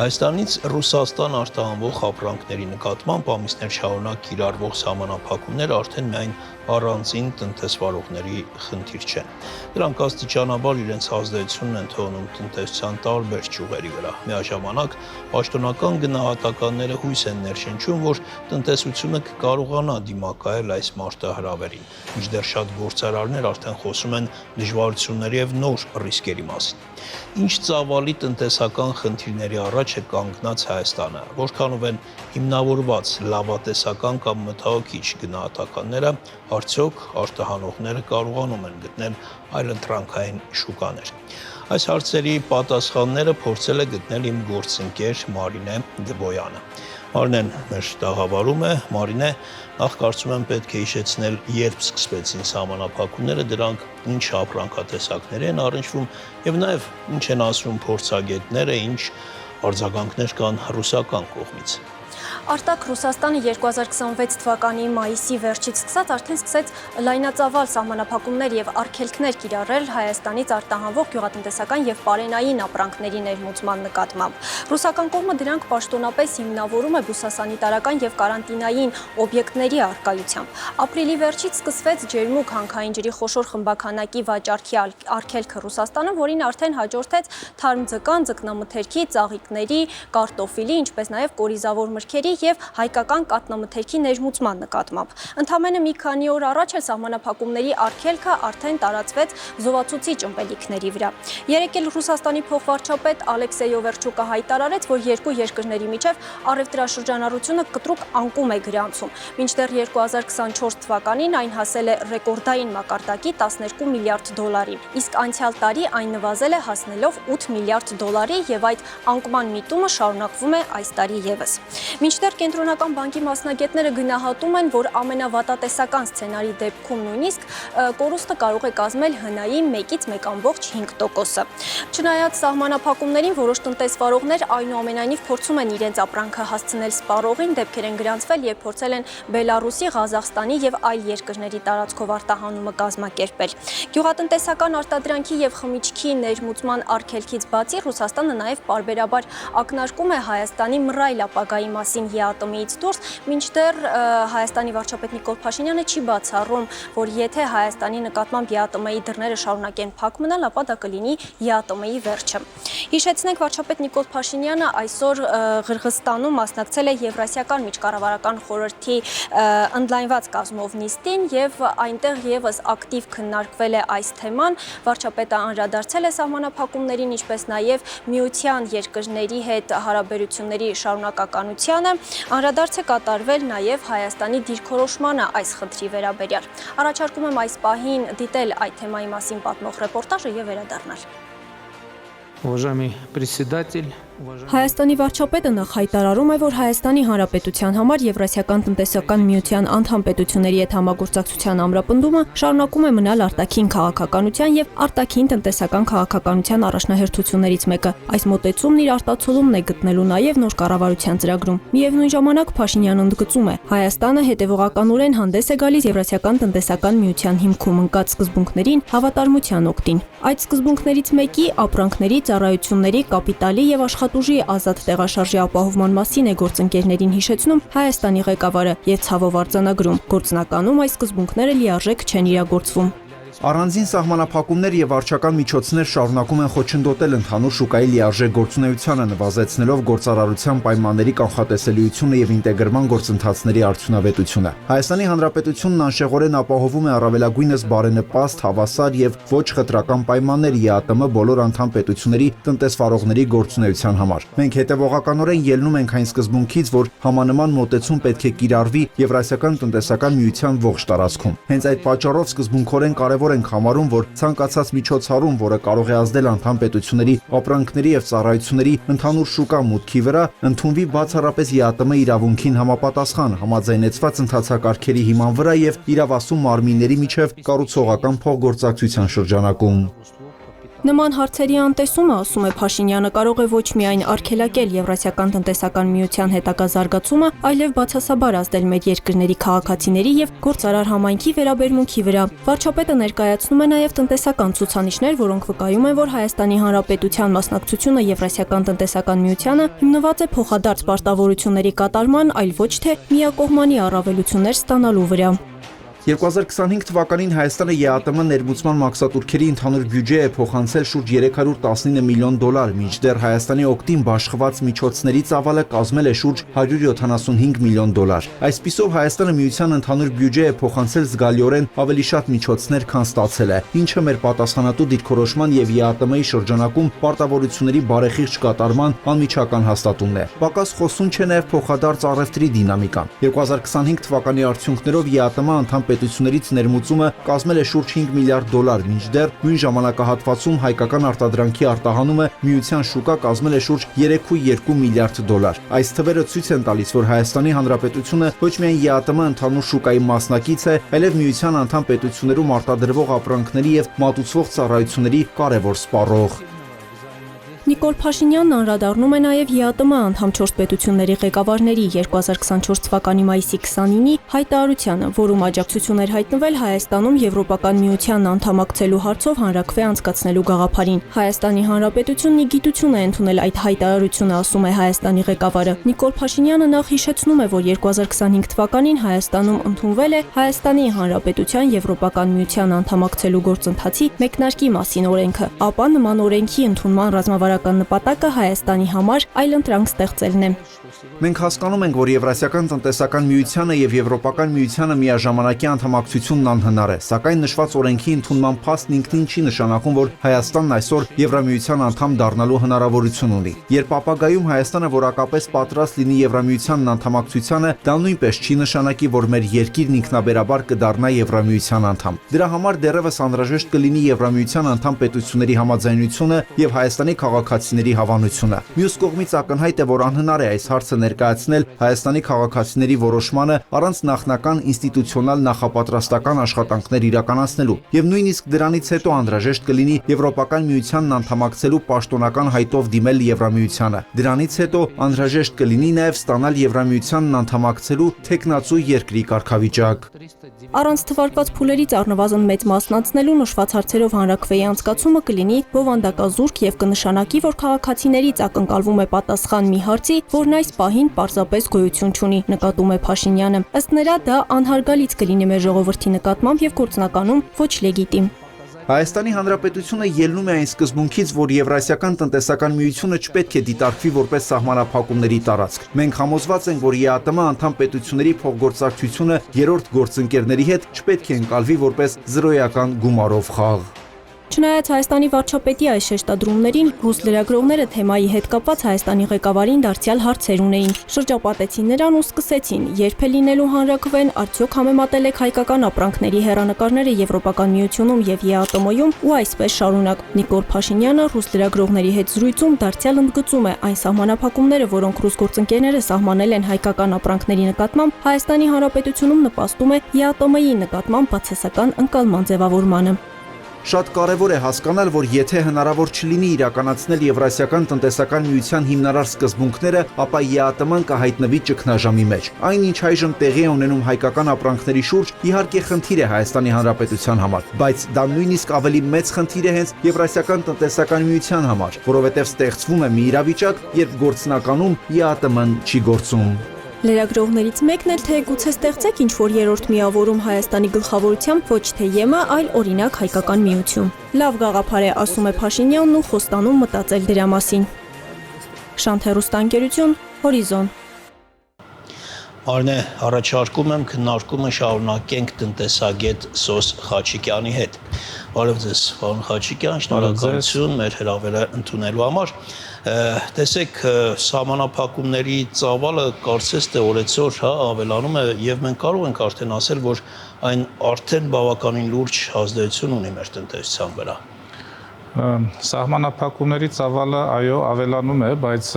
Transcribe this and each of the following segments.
Հայաստանից Ռուսաստան արտահանվող ապրանքների նկատմամբ ամիսներ շարունակ կիրառվող սահմանափակումները արդեն միայն առանձին տնտեսվարողների խնդիր չեն։ Դրանք աստիճանաբար իրենց ազդեցությունն են թողնում տնտեսության տարբեր ճյուղերի վրա։ Միաժամանակ պաշտոնական գնահատականները հույս են ներշնչում, որ տնտեսությունը կկարողանա դիմակայել այս մարտահրավերին, մինչդեռ շատ գործարարներ արդեն խոսում են դժվարությունների եւ նոր ռիսկերի մասին։ Ինչ ծավալի տնտեսական խնդիրների առաջ է կանգնած Հայաստանը, որքանով են հիմնավորված լավատեսական կամ մտահոգիչ գնահատականները, արդյոք արտահանողները կարողանում են գտնել այլընտրանքային շուկաներ։ Այս հարցերի պատասխանները փորձել է գտնել իմ գործընկեր Մարինե Դբոյանը։ Մարինեն մեր տաղավարում է։ Մարինե, նախ կարծում եմ պետք է հիշեցնել, երբ սկսվեցին սահմանափակումները, դրանք ինչ ապրանքատեսակներ են առնչվում եւ նաեւ ինչ են ասում փորձագետները, ինչ արձագանքներ կան ռուսական կողմից։ Արտակ Ռուսաստանը 2026 թվականի մայիսի վերջից սկսած արդեն սկսեց լայնածավալ սահմանափակումներ եւ արգելքներ կիրառել Հայաստանից արտահանվող գյուղատնտեսական եւ պարենային ապրանքների ներմուծման նկատմամբ։ Ռուսական կողմը դրանք պաշտոնապես հիմնավորում է բուսասանիտարական եւ կարանտինային օբյեկտների առկայությամբ։ Ապրիլի վերջից սկսվեց ջերմուկ հանքային ջրի խոշոր խմբաքանակի վաճառքի արգելքը Ռուսաստանում, որին արդեն հաջորդեց թարմ ձկան, ձկնամթերքի, ծաղիկների, կարտոֆիլի, ինչպես նաեւ կորիզավոր մրգերի եւ հայկական կատնամթերքի ներմուծման նկատմամբ։ Ընդամենը մի քանի օր առաջ էլ սահմանափակումների արգելքը արդեն տարածվեց զովացուցիչ ըմպելիքների վրա։ Երեկ էլ Ռուսաստանի փոխվարչապետ Ալեքսեյ Օվերչուկը հայտարարեց, որ երկու երկրների միջև առևտրաշրջանառությունը կտրուկ անկում է գրանցում։ Մինչդեռ 2024 թվականին այն հասել է ռեկորդային մակարդակի 12 միլիարդ դոլարի, իսկ անցյալ տարի այն նվազել է հասնելով 8 միլիարդ դոլարի եւ այդ անկման միտումը շարունակվում է այս տարի եւս։ Մինչդեռ Կենտրոնական բանկի մասնագետները գնահատում են, որ ամենավատատեսական սցենարի դեպքում նույնիսկ կորուստը կարող է կազմել ՀՆ-ի 1-ից 1.5%-ը։ Չնայած սահմանափակումներին, որոշ տնտեսվարողներ այնուամենայնիվ փորձում են իրենց ապրանքը հասցնել սպառողին, դեպքեր են գրանցվել, երբ փորձել են Բելարուսի, Ղազախստանի եւ այլ երկրների տարածքով արտահանումը կազմակերպել։ Գյուղատնտեսական արտադրանքի եւ խմիչքի ներմուծման արգելքից բացի Ռուսաստանը նաեւ պարբերաբար ակնարկում է Հայաստանի մռայլ ապագայի մասին ԵԱՏՄ-ից դուրս, մինչդեռ Հայաստանի վարչապետ Նիկոլ Փաշինյանը չի բացառում, որ եթե Հայաստանի նկատմամբ ԵԱՏՄ-ի դռները շարունակեն փակ մնալ, ապա դա կլինի ԵԱՏՄ-ի վերջը։ Հիշեցնենք, վարչապետ Նիկոլ Փաշինյանը այսօր Ղրղըզստանում մասնակցել է Եվրասիական միջկառավարական խորհրդի ընդլայնված կազմով նիստին եւ այնտեղ եւս ակտիվ քննարկվել է այս թեման։ Վարչապետը անդրադարձել է սահմանափակումներին, ինչպես նաեւ միության երկրների հետ հարաբերությունների շարունակականությանը, անդրադարձ է կատարվել նաև Հայաստանի դիրքորոշմանը այս խնդրի վերաբերյալ։ Առաջարկում եմ այս պահին դիտել այդ թեմայի մասին պատմող ռեպորտաժը եւ վերադառնալ։ Уважаемый председатель, Հայաստանի վարչապետը նախ հայտարարում է, որ Հայաստանի Հանրապետության համար Եվրասիական տնտեսական միության անդամ պետությունների հետ համագործակցության ամրապնդումը շարունակում է մնալ արտաքին քաղաքականության եւ արտաքին տնտեսական քաղաքականության առաջնահերթություններից մեկը։ Այս մոտեցումն իր արտացոլումն է գտնելու նաեւ նոր կառավարության ծրագրում։ Միևնույն ժամանակ Փաշինյանը ընդգծում է, Հայաստանը հետևողականորեն հանդես է գալիս Եվրասիական տնտեսական միության հիմքում ընկած սկզբունքներին հավատարմության օգտին։ Այդ սկզբունքներից մեկի ապրանքների, ծառայությունների, կապիտալի եւ ուժի ազատ տեղաշարժի ապահովման մասին է գործընկերներին հիշեցնում Հայաստանի ղեկավարը եւ ցավով արձանագրում։ Գործնականում այս սկզբունքները լիարժեք չեն իրագործվում։ Առանձին սահմանափակումներ եւ վարչական միջոցներ շարունակում են խոչընդոտել ընդհանուր շուկայի լիարժեք գործունեությանը, նվազեցնելով գործարարության պայմանների կանխատեսելիությունը եւ ինտեգրման գործընթացների արդյունավետությունը։ Հայաստանի Հանրապետությունն անշեղորեն ապահովում է առավելագույնս բարենպաստ, հավասար եւ ոչ խտրական պայմաններ ԵԱՏՄ բոլոր անդամ պետությունների տնտեսվարողների գործունեության համար։ Մենք հետևողականորեն ելնում ենք այն սկզբունքից, որ համանման մոտեցում պետք է կիրառվի Եվրասիական տնտեսական միության ողջ տարածքում։ Հենց այդ պատճառով սկզբունքորեն կարևոր ենք համարում, որ ցանկացած միջոցառում, որը կարող է ազդել անդամ պետությունների ապրանքների եւ ծառայությունների ընդհանուր շուկա մուտքի վրա, ընդունվի բացառապես ԵԱՏՄ իրավունքին համապատասխան, համաձայնեցված ընթացակարգերի հիման վրա եւ իրավասու մարմինների միջև կառուցողական փոխգործակցության շրջանակում։ Նման հարցերի անտեսումը, ասում է Փաշինյանը, կարող է ոչ միայն արգելակել Եվրասիական տնտեսական միության հետագա զարգացումը, այլև բացասաբար ազդել մեր երկրների քաղաքացիների եւ գործարար համայնքի վերաբերմունքի վրա։ Վարչապետը ներկայացնում է նաեւ տնտեսական ցուցանիշներ, որոնք վկայում են, որ Հայաստանի Հանրապետության մասնակցությունը Եվրասիական տնտեսական միությանը հիմնված է փոխադարձ պարտավորությունների կատարման, այլ ոչ թե միակողմանի առավելություններ ստանալու վրա։ 2025 թվականին Հայաստանը ԵԱՏՄ ներմուծման մաքսատուրքերի ընդհանուր բյուջե է փոխանցել շուրջ 319 միլիոն դոլար, մինչդեռ Հայաստանի օգտին բաշխված միջոցների ծավալը կազմել է շուրջ 175 միլիոն դոլար։ Այսպիսով Հայաստանը միության ընդհանուր բյուջե է փոխանցել զգալիորեն ավելի շատ միջոցներ, քան ստացել է, ինչը մեր պատասխանատու դիրքորոշման եւ ԵԱՏՄ-ի շրջանակում պարտավորությունների բարեխիղճ կատարման անմիջական հաստատումն է։ Պակաս խոսուն չէ նաեւ փոխադարձ առևտրի դինամիկան։ 2025 թվականի արդյունքներով ԵԱՏՄ անդամ պետություններից ներմուծումը կազմել է շուրջ 5 միլիարդ դոլար, մինչդեռ նույն ժամանակահատվածում հայկական արտադրանքի արտահանումը միության շուկա կազմել է շուրջ 3.2 միլիարդ դոլար։ Այս թվերը ցույց են տալիս, որ Հայաստանի Հանրապետությունը ոչ միայն ԵԱՏՄ ընդհանուր շուկայի մասնակից է, այլև միության անդամ պետություններում արտադրվող ապրանքների եւ մատուցվող ծառայությունների կարևոր սպառող։ Նիկոլ Փաշինյանն անդրադառնում է նաև ԵԱՏՄ անդամ 4 պետությունների ղեկավարների 2024 թվականի մայիսի 29-ի հայտարարությանը, որում աջակցություն էր հայտնվել Հայաստանում Եվրոպական միությանն անդամակցելու հարցով հանրաքվե անցկացնելու գաղափարին։ Հայաստանի Հանրապետությունն ի գիտություն է ընդունել այդ հայտարարությունը, ասում է Հայաստանի ղեկավարը։ Նիկոլ Փաշինյանը նախ հիշեցնում է, որ 2025 թվականին Հայաստանում ընդունվել է Հայաստանի Հանրապետության Եվրոպական միության անդամակցելու գործընթացի մեկնարկի մասին օրենքը, ապա նման օրենքի ընդունման ռազմավարական նպատակը Հայաստանի համար այլընտրանք ստեղծելն է։ Մենք հասկանում ենք, որ Եվրասիական տնտեսական միությանը եւ Եվրոպական միությանը միաժամանակի անդամակցությունն անհնար է, սակայն նշված օրենքի ընդունման փաստն ինքնին չի նշանակում, որ Հայաստանն այսօր Եվրամիության անդամ դառնալու հնարավորություն ունի։ Երբ ապագայում Հայաստանը որակապես պատրաստ լինի Եվրամիությանն անդամակցությանը, դա նույնպես չի նշանակի, որ մեր երկիրն ինքնաբերաբար կդառնա Եվրամիության անդամ։ Դրա համար դեռևս անհրաժեշտ կլինի Եվրամիության անդամ պետությունների համաձայնությունը եւ Հայաստանի քաղաքացիների հավանությունը։ Մյուս կողմից ակնհայտ է, որ անհնար է այս հարցը ներկայացնել Հայաստանի քաղաքացիների որոշմանը առանց նախնական ինստիտուցիոնալ նախապատրաստական աշխատանքներ իրականացնելու, եւ նույնիսկ դրանից հետո անհրաժեշտ կլինի Եվրոպական միությանն անդամակցելու պաշտոնական հայտով դիմել Եվրամիությանը։ Դրանից հետո անհրաժեշտ կլինի նաեւ ստանալ Եվրամիությանն անդամակցելու թեկնածու երկրի կարգավիճակ։ Առանց թվարկված փուլերից առնվազն մեծ մասնացնելու նշված հարցերով հանրաքվեի անցկացումը կլինի բովանդակազուրկ եւ կնշանակի, որ քաղաքացիներից ակնկալվում է պատասխան մի հարցի, որն այս պահին պարզապես գոյություն չունի, նկատում է Փաշինյանը։ Ըստ նրա, դա անհարգալից կլինի մեր ժողովրդի նկատմամբ եւ գործնականում ոչ լեգիտիմ։ Հայաստանի Հանրապետությունը ելնում է այն սկզբունքից, որ Եվրասիական տնտեսական միությունը չպետք է դիտարկվի որպես սահմանափակումների տարածք։ Մենք համոզված ենք, որ ԵԱՏՄ անդամ պետությունների փոխգործակցությունը երրորդ գործընկերների հետ չպետք է ընկալվի որպես զրոյական գումարով խաղ։ Չնայած Հայաստանի վարչապետի այս շեշտադրումներին, ռուս լրագրողները թեմայի հետ կապված Հայաստանի ղեկավարին դարձյալ հարցեր ունեին։ Շրջապատեցին նրան ու սկսեցին. երբ է լինելու հանրաքվեն, արդյոք համեմատել եք հայկական ապրանքների հեռանկարները Եվրոպական միությունում եւ ԵԱՏՄ-ում ու այսպես շարունակ։ Նիկոլ Փաշինյանը ռուս լրագրողների հետ զրույցում դարձյալ ընդգծում է այն սահմանափակումները, որոնք ռուս գործընկերները սահմանել են հայկական ապրանքների նկատմամբ, Հայաստանի Հանրապետությունում նպաստում է ԵԱՏՄ-ի նկատմամբ բացասական ընկալման ձևավորմանը։ Շատ կարևոր է հասկանալ, որ եթե հնարավոր չլինի իրականացնել Եվրասիական տնտեսական միության հիմնարար սկզբունքները, ապա ԵԱՏՄ-ն կհայտնվի ճգնաժամի մեջ։ Այն, ինչ այժմ տեղի է ունենում հայկական ապրանքների շուրջ, իհարկե խնդիր է Հայաստանի Հանրապետության համար, բայց դա նույնիսկ ավելի մեծ խնդիր է հենց Եվրասիական տնտեսական միության համար, որովհետև ստեղծվում է մի իրավիճակ, երբ գործնականում ԵԱՏՄ-ն չի գործում։ Լրագրողներից մեկն էլ թե գուցե ստեղծեք ինչ-որ երրորդ միավորում Հայաստանի գլխավորությամբ ոչ թե ԵՄ, այլ օրինակ հայկական միություն։ Լավ գաղափար է, ասում է Փաշինյանն ու խոստանում մտածել դրա մասին։ Շանթերուստանգերություն, Հորիզոն։ Արնե, առաջարկում եմ քննարկումը շարունակենք տնտեսագետ Սոս Խաչիկյանի հետ։ Բարև ձեզ, պարոն Խաչիկյան, շնորհակալություն մեր հրավերը ընդունելու համար։ Տեսեք, սահմանափակումների ծավալը կարծես թե օրեցօր ավելանում է եւ մենք կարող ենք արդեն ասել, որ այն արդեն բավականին լուրջ ազդեցություն ունի մեր տնտեսության վրա։ Սահմանափակումների ծավալը այո ավելանում է, բայց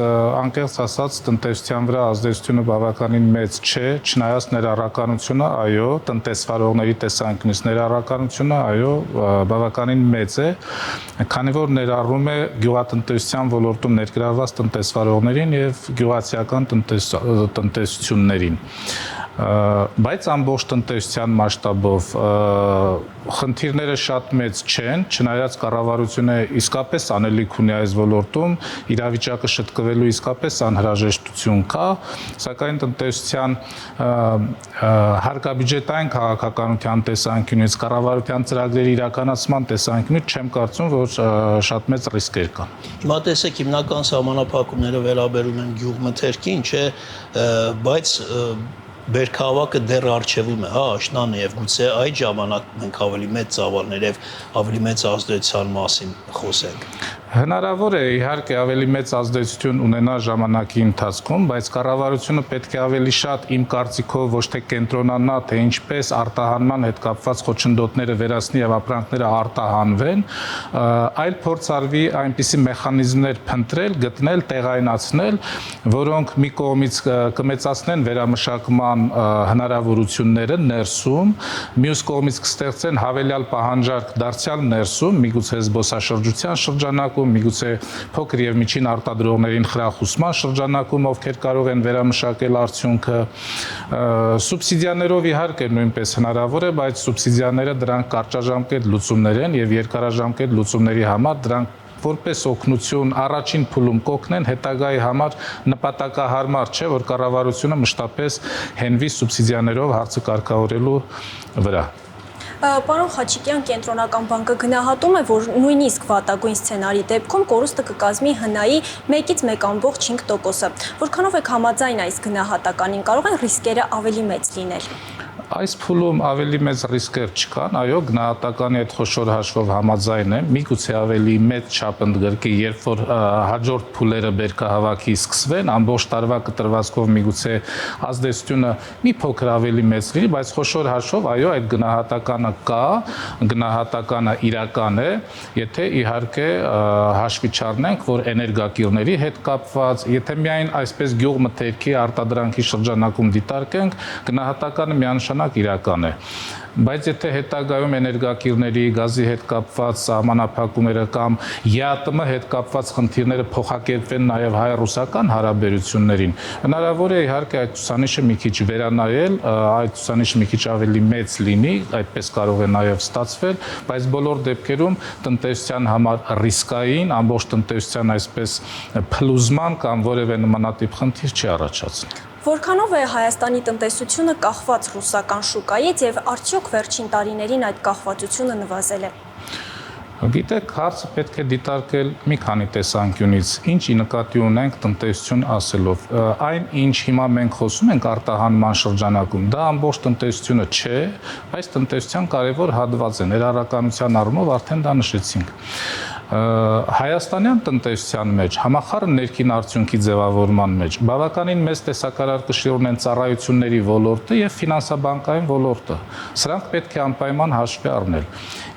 անկեղծ ասած տնտեսության վրա ազդեցությունը բավականին մեծ չէ, չնայած ներառականությունը այո, տնտեսվարողների տեսանկյունից ներառականությունը այո, բավականին մեծ է, քանի որ ներառում է գյուղատնտեսության ոլորտում ներգրավված տնտեսվարողներին եւ գյուղացիական տնտեսություններին։ Բայց ամբողջ տնտեսության մասշտաբով խնդիրները շատ մեծ չեն, չնայած կառավարությունը իսկապես անելիք ունի այս ոլորտում, իրավիճակը շտկվելու իսկապես անհրաժեշտություն կա, սակայն տնտեսության հարկաբյուջետային քաղաքականության տեսանկյունից, կառավարության ծրագրերի իրականացման տեսանկյունից չեմ կարծում, որ շատ մեծ ռիսկեր կան։ Հիմա տեսեք, հիմնական սահմանափակումները վերաբերում են գյուղմթերքին, չէ, բայց Բերքահավաքը դեռ առջևում է, աշնանը եւ գուցե այդ ժամանակ մենք ավելի մեծ ծավալներ եւ ավելի մեծ ազդեցության մասին խոսենք։ Հնարավոր է իհարկե ավելի մեծ ազդեցություն ունենա ժամանակի ընթացքում, բայց կառավարությունը պետք է ավելի շատ իմ կարծիքով ոչ թե կենտրոնանա, թե ինչպես արտահանման հետ կապված խոչընդոտները վերացնի եւ ապրանքները արտահանվեն, այլ փորձ արվի այնպիսի մեխանիզմներ փնտրել, գտնել, տեղայնացնել, որոնք մի կողմից կմեծացնեն վերամշակման հնարավորությունները ներսում, մյուս կողմից կստեղծեն հավելյալ պահանջարկ դարձյալ ներսում, միգուցե զբոսաշրջության շրջանակում, միգուցե փոքր եւ միջին արտադրողներին խրախուսման շրջանակում, ովքեր կարող են վերամշակել արդյունքը, սուբսիդիաներով իհարկե նույնպես հնարավոր է, բայց սուբսիդիաները դրանք կարճաժամկետ լուծումներ են եւ երկարաժամկետ լուծումների համար դրանք որպես օգնություն առաջին փուլում կօգնեն, հետագայի համար նպատակահարմար չէ, որ կառավարությունը մշտապես հենվի սուբսիդիաներով հարցը կարգավորելու վրա։ Պարոն Խաչիկյան, Կենտրոնական բանկը գնահատում է, որ նույնիսկ վատագույն սցենարի դեպքում կորուստը կկազմի ՀՆԱ-ի 1,1%, որքանով եք համաձայն այս գնահատականին, կարող են ռիսկերը ավելի մեծ լինել։ Այս փուլում ավելի մեծ ռիսկեր չկան, այո, գնահատականի այդ խոշոր հաշվով համաձայն եմ, միգուցե ավելի մեծ չափ ընդգրկի, երբ որ հաջորդ փուլերը բերքահավաքի սկսվեն, ամբողջ տարվա կտրվածքով միգուցե ազդեցությունը մի փոքր ավելի մեծ լինի, բայց խոշոր հաշվով այո, այդ գնահատականը կա, գնահատականը իրական է, եթե իհարկե հաշվի չառնենք, որ էներգակիրների հետ կապված, եթե միայն այսպես գյուղմթերքի արտադրանքի շրջանակում դիտարկենք, գնահատականը միանշանակ իրական է, բայց եթե հետագայում էներգակիրների, գազի հետ կապված սահմանափակումները կամ ԵԱՏՄ հետ կապված խնդիրները փոխակերպվեն նաև հայ-ռուսական հարաբերություններին, հնարավոր է իհարկե այդ ցուցանիշը մի քիչ վերանայել, այդ ցուցանիշը մի քիչ ավելի մեծ լինի, այդպես կարող է նաև ստացվել, բայց բոլոր դեպքերում տնտեսության համար ռիսկային, ամբողջ տնտեսության այսպես փլուզման կամ որևէ նմանատիպ խնդիր չի առաջացնում։ Որքանով է Հայաստանի տնտեսությունը կախված ռուսական շուկայից եւ արդյոք վերջին տարիներին այդ կախվածությունը նվազել է։ Գիտեք, հարցը պետք է դիտարկել մի քանի տեսանկյունից, ինչի նկատի ունենք տնտեսություն ասելով։ Այն, ինչ հիմա մենք խոսում ենք արտահանման շրջանակում, դա ամբողջ տնտեսությունը չէ, բայց տնտեսության կարևոր հատված է, ներառականության առումով արդեն դա նշեցինք։ Հայաստանյան տնտեսության մեջ, համախառն ներքին արդյունքի ձևավորման մեջ բավականին մեծ տեսակարար կշիռ ունեն ծառայությունների ոլորտը եւ ֆինանսաբանկային ոլորտը։ Սրանք պետք է անպայման հաշվի առնել։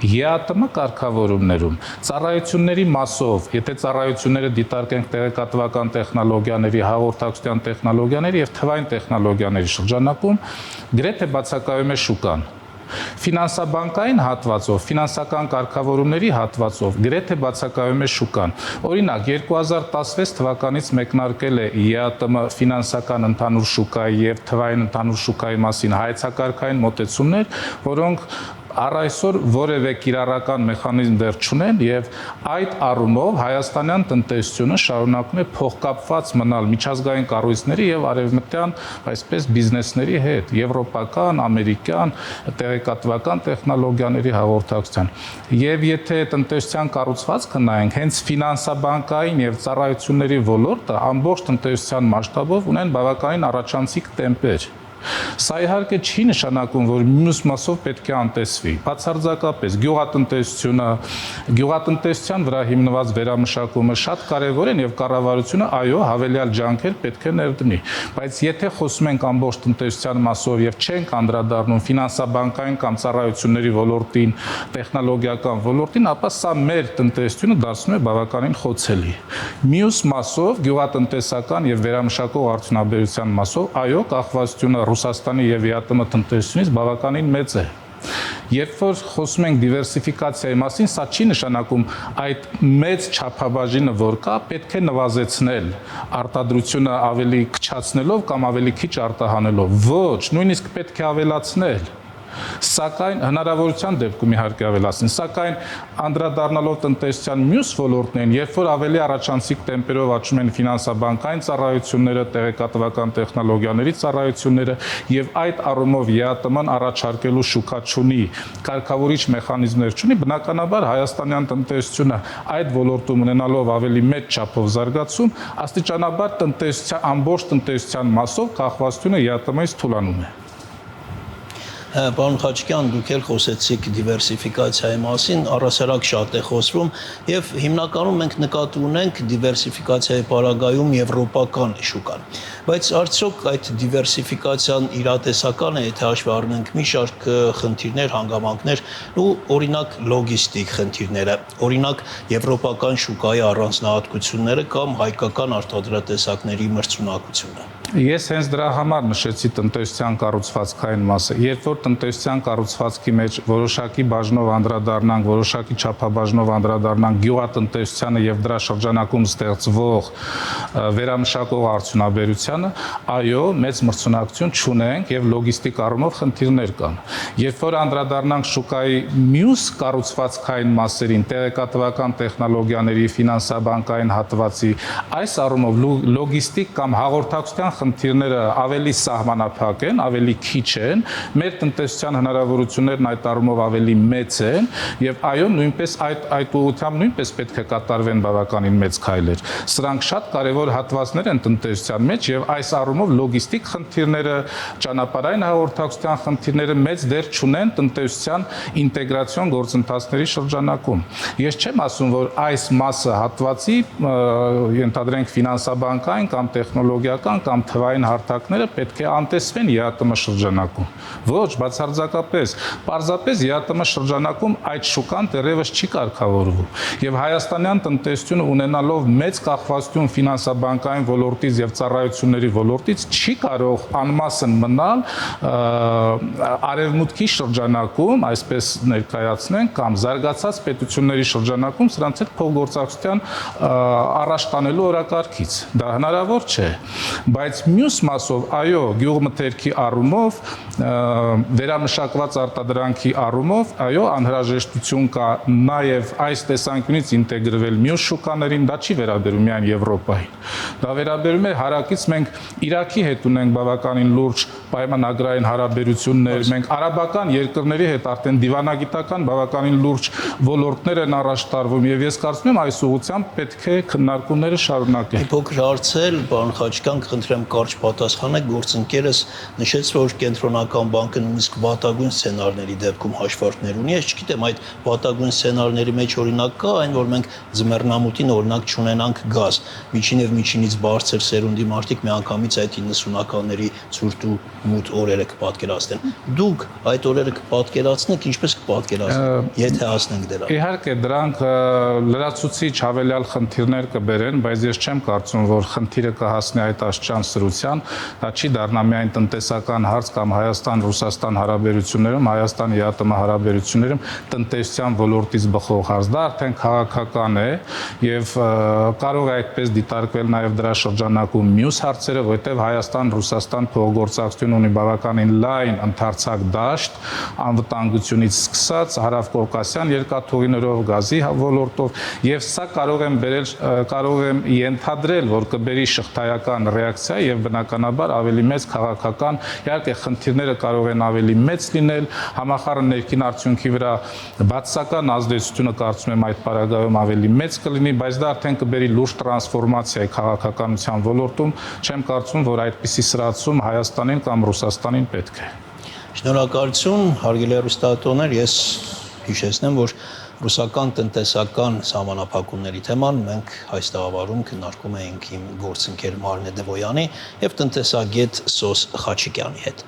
ԵԱՏՄ կարգավորումներում ծառայությունների մասով, եթե ծառայությունները դիտարկենք տեղեկատվական տեխնոլոգիաների, հաղորդակցության տեխնոլոգիաների եւ թվային տեխնոլոգիաների շրջանակում, գրեթե բացակայում է շուկան։ Ֆինանսաբանկային հատվածով, ֆինանսական կարգավորումների հատվածով գրեթե բացակայում է շուկան։ Օրինակ 2016 թվականից մեկնարկել է ԵԱՏՄ ֆինանսական ընդհանուր շուկայի եւ թվային ընդհանուր շուկայի մասին հայեցակարգային մոտեցումներ, որոնք առ այսօր որևէ կիրառական մեխանիզմ դեռ չունեն եւ այդ առումով հայաստանյան տնտեսությունը շարունակում է փոխկապված մնալ միջազգային կառույցների եւ արևմտյան այսպես բիզնեսների հետ, եվրոպական, ամերիկյան, տեղեկատվական տեխնոլոգիաների հաղորդակցության։ Եվ եթե տնտեսության կառուցվածքը նայենք, հենց ֆինանսաբանկային եւ ծառայությունների ոլորտը ամբողջ տնտեսության մասշտաբով ունեն բավականին առաջանցիկ տեմպեր։ Սա իհարկե չի նշանակում, որ մյուս մասով պետք է անտեսվի։ Բացարձակապես գյուղատնտեսության վրա հիմնված վերամշակումը շատ կարևոր են եւ կառավարությունը այո հավելյալ ջանքեր պետք է ներդնի, բայց եթե խոսում ենք ամբողջ տնտեսության մասով եւ չենք անդրադառնում ֆինանսաբանկային կամ ծառայությունների ոլորտին, տեխնոլոգիական ոլորտին, ապա սա մեր տնտեսությունը դարձնում է բավականին խոցելի։ Մյուս մասով գյուղատնտեսական եւ վերամշակող արդյունաբերության մասով այո կախվածությունը Ռուսաստանի եւ ԵԱՏՄ տնտեսությունից բավականին մեծ է։ Երբ որ խոսում ենք դիվերսիֆիկացիայի մասին, սա չի նշանակում այդ մեծ չափաբաժինը, որ կա, պետք է նվազեցնել արտադրությունը ավելի քչացնելով կամ ավելի քիչ արտահանելով։ Ոչ, նույնիսկ պետք է ավելացնել։ Սակայն հնարավորության դեպքում իհարկե ավելացնի, սակայն անդրադառնալով տնտեսության մյուս ոլորտներին, երբ որ ավելի առաջանցիկ տեմպերով աճում են ֆինանսաբանկային ծառայությունները, տեղեկատվական տեխնոլոգիաների ծառայությունները եւ այդ առումով ԵԱՏՄ-ն առաջարկելու շուկա չունի, կարգավորիչ մեխանիզմներ չունի, բնականաբար հայաստանյան տնտեսությունը այդ ոլորտում ունենալով ավելի մեծ չափով զարգացում, աստիճանաբար ամբողջ տնտեսության մասով կախվածությունը ԵԱՏՄ-ից թուլանում է։ Պարոն Խաչիկյան, դուք էլ խոսեցիք դիվերսիֆիկացիայի մասին, առհասարակ շատ է խոսվում եւ հիմնականում մենք նկատի ունենք դիվերսիֆիկացիայի պարագայում եվրոպական շուկան։ Բայց արդյոք այդ դիվերսիֆիկացիան իրատեսական է, եթե հաշվի առնենք մի շարք խնդիրներ, հանգամանքներ ու օրինակ լոգիստիկ խնդիրները, օրինակ եվրոպական շուկայի առանձնահատկությունները կամ հայկական արտադրատեսակների մրցունակությունը։ Ես հենց դրա համար նշեցի տնտեսության կառուցվածքային մասը։ Երբ որ տնտեսության կառուցվածքի մեջ որոշակի բաժնով անդրադառնանք, որոշակի չափաբաժնով անդրադառնանք գյուղատնտեսությանը եւ դրա շրջանակում ստեղծվող վերամշակող արդյունաբերությանը, այո, մեծ մրցունակություն չունենք եւ լոգիստիկ առումով խնդիրներ կան։ Երբ որ անդրադառնանք շուկայի մյուս կառուցվածքային մասերին, տեղեկատվական տեխնոլոգիաների, ֆինանսաբանկային հատվածի, այս առումով լոգիստիկ կամ հաղորդակցության խնդիրները ավելի սահմանափակ են, ավելի քիչ են, մեր տնտեսության հնարավորություններն այդ առումով ավելի մեծ են եւ այո, նույնպես այդ ուղղությամբ նույնպես պետք է կատարվեն բավականին մեծ քայլեր։ Սրանք շատ կարեւոր հատվածներ են տնտեսության մեջ եւ այս առումով լոգիստիկ խնդիրները, ճանապարհային հաղորդակցության խնդիրները մեծ դեր չունեն տնտեսության ինտեգրացիոն գործընթացների շրջանակում։ Ես չեմ ասում, որ այս մասը հատվածի ենթադրենք ֆինանսաբանկային կամ տեխնոլոգիական կամ թվային հարթակները պետք է անտեսվեն ԵԱՏՄ շրջանակում։ Ոչ, բացարձակապես, պարզապես ԵԱՏՄ շրջանակում այդ շուկան դեռևս չի կարգավորվում։ Եվ հայաստանյան տնտեսությունը ունենալով մեծ կախվածություն ֆինանսաբանկային ոլորտից եւ ծառայությունների ոլորտից չի կարող անմասն մնալ արևմուտքի շրջանակում, այսպես ներկայացնենք, կամ զարգացած պետությունների շրջանակում սրանց հետ փոխգործակցության առաջ տանելու օրակարգից։ Դա հնարավոր չէ, բայց մյուս մասով, այո, գյուղմթերքի առումով, վերամշակված արտադրանքի առումով, այո, անհրաժեշտություն կա նաև այս տեսանկյունից ինտեգրվել մյուս շուկաներին, դա չի վերաբերում միայն Եվրոպային։ Դա վերաբերում է հարակից մենք Իրաքի հետ ունենք բավականին լուրջ պայմանագրային հարաբերություններ, մենք արաբական երկրների հետ արդեն դիվանագիտական բավականին լուրջ ոլորտներ են առաջ տարվում եւ ես կարծում եմ այս ուղղությամբ պետք է քննարկումները շարունակել։ Մի փոքր հարցել, պարոն Խաչիկյան, խնդրեմ կարճ պատասխանեք, գործընկերս նշեց, որ կենտրոնական բանկը նույնիսկ վատագույն սցենարների դեպքում հաշվարկներ ունի, ես չգիտեմ այդ վատագույն սցենարների մեջ օրինակ կա այն, որ մենք ձմեռնամուտին օրինակ չունենանք գազ, միջին եւ միջինից բարձր սերունդի մարդիկ միանգամից այդ 90-ականների ցուրտ ու մութ օրերը կպատկերացնեն։ Դուք այդ օրերը կպատկերացնեք, ինչպես կպատկերացնեք, եթե հասնենք դրան։ Իհարկե դրանք լրացուցիչ հավելյալ խնդիրներ կբերեն, բայց ես չեմ կարծում, որ խնդիրը կհասնի այդ աստիճան սրության, դա չի դառնա միայն տնտեսական հարց կամ Հայաստան-Ռուսաստան հարաբերություններում, Հայաստան-ԵԱՏՄ հարաբերություններում տնտեսության ոլորտից բխող հարց, դա արդեն քաղաքական է եւ կարող է այդպես դիտարկվել նաեւ դրա շրջանակում մյուս հարցերը, որտեղ Հայաստան-Ռուսաստան փոխգործակցություն ունի բավականին լայն ընդարձակ դաշտ, անվտանգությունից սկսած հարավկովկասյան երկաթուղիներով, գազի ոլորտով եւ սա կարող եմ ենթադրել, որ կբերի շղթայական ռեակցիա եւ բնականաբար ավելի մեծ քաղաքական, իհարկե խնդիրները կարող են ավելի մեծ լինել, համախառն ներքին արդյունքի վրա բացասական ազդեցությունը կարծում եմ այդ պարագայում ավելի մեծ կլինի, բայց դա արդեն կբերի լուրջ տրանսֆորմացիա քաղաքականության ոլորտում, չեմ կարծում, որ այդպիսի սրացում Հայաստանին կամ Ռուսաստանին պետք է։ Շնորհակալություն, հարգելի հեռուստատոներ, ես հիշեցնեմ, որ ռուսական տնտեսական սահմանափակումների թեման մենք այս տաղավարում քննարկում էինք իմ գործընկեր Մարնե Դևոյանի եւ տնտեսագետ Սոս Խաչիկյանի հետ։